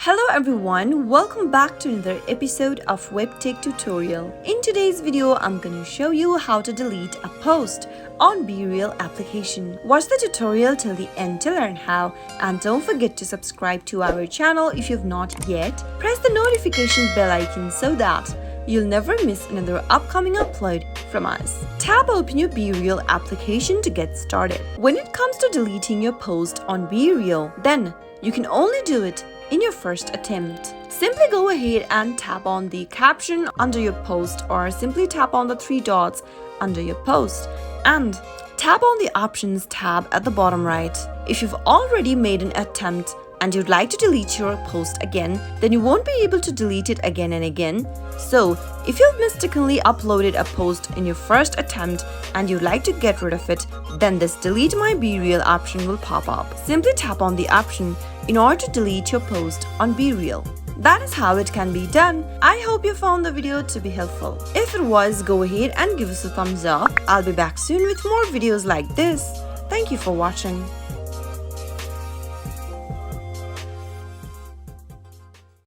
Hello everyone, welcome back to another episode of Webtech Tutorial. In today's video, I'm going to show you how to delete a post on BeReal application. Watch the tutorial till the end to learn how, and don't forget to subscribe to our channel if you've not yet. Press the notification bell icon so that you'll never miss another upcoming upload from us. Tap open your BeReal application to get started. When it comes to deleting your post on BeReal, then you can only do it in your first attempt. Simply go ahead and tap on the caption under your post, or simply tap on the three dots under your post and tap on the options tab at the bottom right. If you've already made an attempt and you'd like to delete your post again, then you won't be able to delete it again and again. So if you've mistakenly uploaded a post in your first attempt and you'd like to get rid of it, then this delete my BeReal option will pop up. Simply tap on the option in order to delete your post on BeReal. That is how it can be done. I hope you found the video to be helpful. If it was, go ahead and give us a thumbs up. I'll be back soon with more videos like this. Thank you for watching.